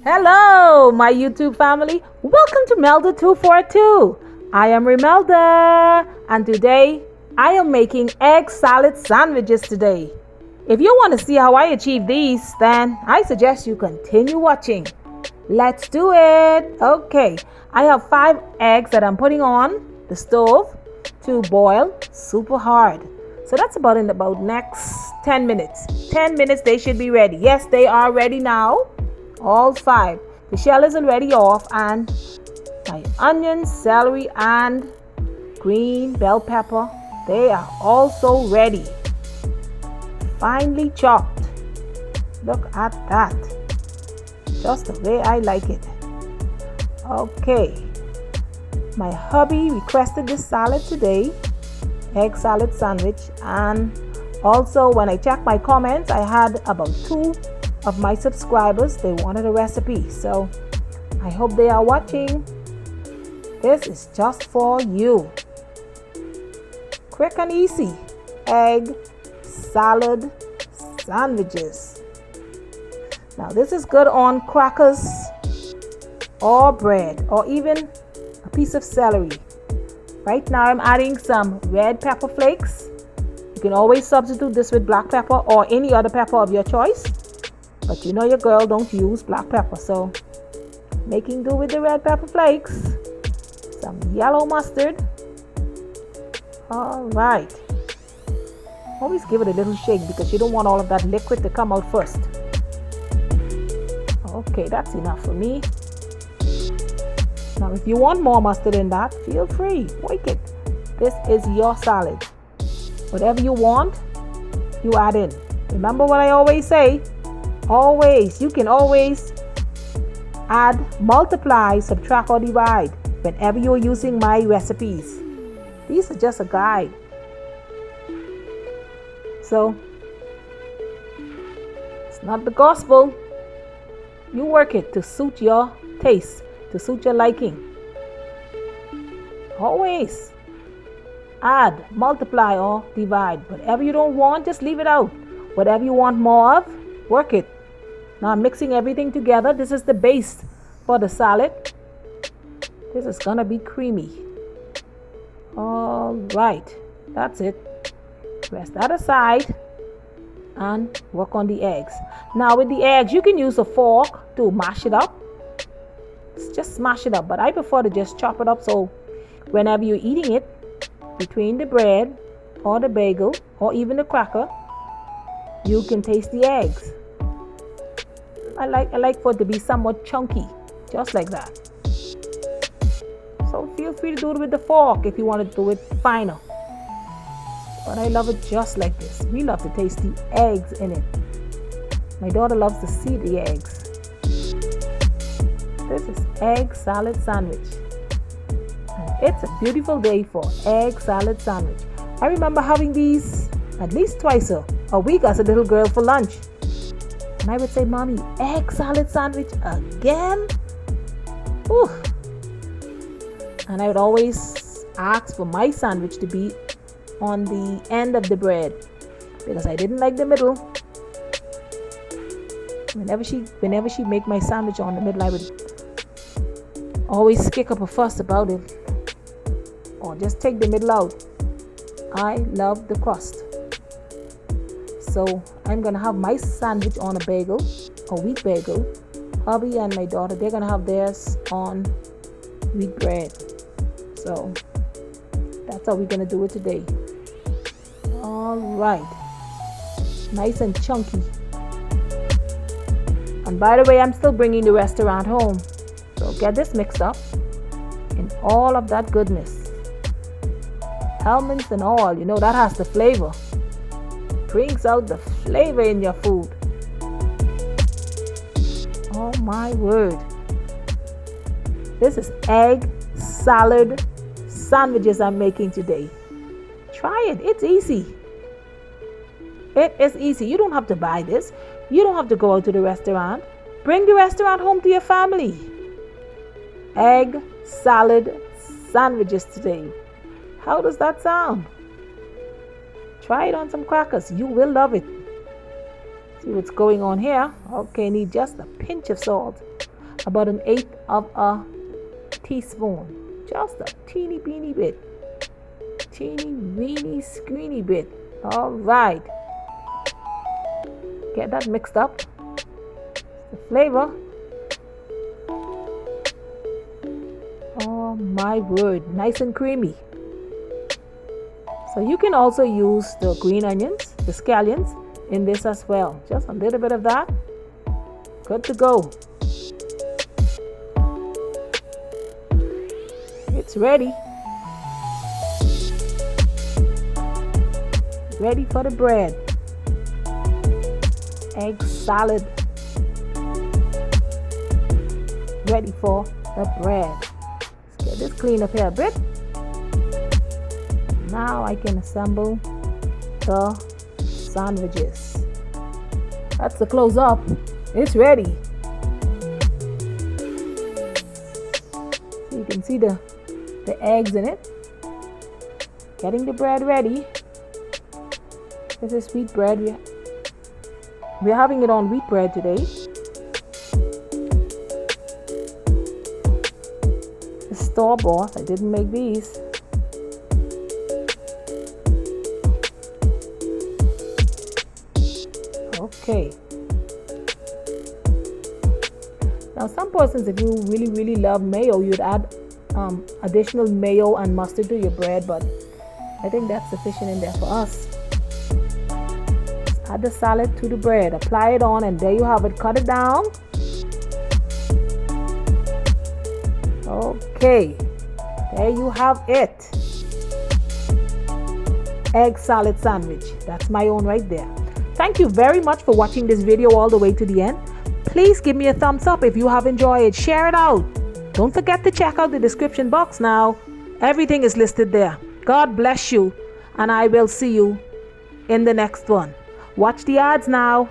Hello, my YouTube family. Welcome to Melda 242. I am Melda, and today I am making egg salad sandwiches today. If you want to see how I achieve these, then I suggest you continue watching. Let's do it. Okay, I have 5 eggs that I'm putting on the stove to boil super hard. So that's in about next 10 minutes. 10 minutes they should be ready. Yes, they are ready now. All 5. The shell is already off, and my onions, celery, and green bell pepper, they are also ready. Finely chopped. Look at that. Just the way I like it. Okay. My hubby requested this salad today, egg salad sandwich, and also when I checked my comments, I had about 2 of my subscribers, they wanted a recipe. So I hope they are watching. This is just for you. Quick and easy egg salad sandwiches. Now this is good on crackers or bread or even a piece of celery. Right now I'm adding some red pepper flakes. You can always substitute this with black pepper or any other pepper of your choice. But you know your girl don't use black pepper, so making do with the red pepper flakes. Some yellow mustard. Alright. Always give it a little shake because you don't want all of that liquid to come out first. Okay, that's enough for me. Now if you want more mustard in that, feel free. Wake it. This is your salad. Whatever you want, you add in. Remember what I always say? You can always add, multiply, subtract, or divide whenever you're using my recipes. These are just a guide. So, it's not the gospel. You work it to suit your taste, to suit your liking. Always add, multiply, or divide. Whatever you don't want, just leave it out. Whatever you want more of, work it. Now I'm mixing everything together. This is the base for the salad. This is gonna be creamy. All right, that's it. Rest that aside and work on the eggs. Now with the eggs, you can use a fork to mash it up. Just smash it up, but I prefer to just chop it up so whenever you're eating it, between the bread or the bagel or even the cracker, you can taste the eggs. I like for it to be somewhat chunky, just like that. So feel free to do it with the fork if you want to do it finer. But I love it just like this. We love to taste the eggs in it. My daughter loves to see the eggs. This is egg salad sandwich. And it's a beautiful day for egg salad sandwich. I remember having these at least twice a week as a little girl for lunch. And I would say, Mommy, egg salad sandwich again? Ooh. And I would always ask for my sandwich to be on the end of the bread because I didn't like the middle. Whenever she make my sandwich on the middle, I would always kick up a fuss about it or just take the middle out. I love the crust. So I'm gonna have my sandwich on a bagel, a wheat bagel. Hubby and my daughter, they're gonna have theirs on wheat bread. So that's how we're gonna do it today. All right, nice and chunky. And by the way, I'm still bringing the restaurant home. So get this mixed up in all of that goodness. Almonds and all, you know that has the flavor. Brings out the flavor in your food. Oh my word. This is egg salad sandwiches I'm making today. Try it. It's easy. It is easy. You don't have to buy this. You don't have to go out to the restaurant. Bring the restaurant home to your family. Egg salad sandwiches today. How does that sound? Try it on some crackers. You will love it. See what's going on here? Okay, need just a pinch of salt. about 1/8 of a teaspoon. Just a teeny weeny bit. Teeny weeny screeny bit. All right. Get that mixed up. The flavor. Oh my word, nice and creamy. So you can also use the green onions, the scallions in this as well. Just a little bit of that. Good to go. It's ready. Ready for the bread. Egg salad. Ready for the bread. Let's get this clean up here a bit. Now I can assemble the sandwiches. That's the close up. It's ready. So you can see the eggs in it. Getting the bread ready. This is wheat bread. We're having it on wheat bread today. The store-bought. I didn't make these. Okay. Now some persons, if you really love mayo, you'd add additional mayo and mustard to your bread, but I think that's sufficient in there for us. Add the salad to the bread, apply it on, and there you have it. Cut it down. Okay, there you have it. Egg salad sandwich. That's my own right there. Thank you very much for watching this video all the way to the end. Please give me a thumbs up if you have enjoyed it. Share it out. Don't forget to check out the description box now. Everything is listed there. God bless you, and I will see you in the next one. Watch the ads now.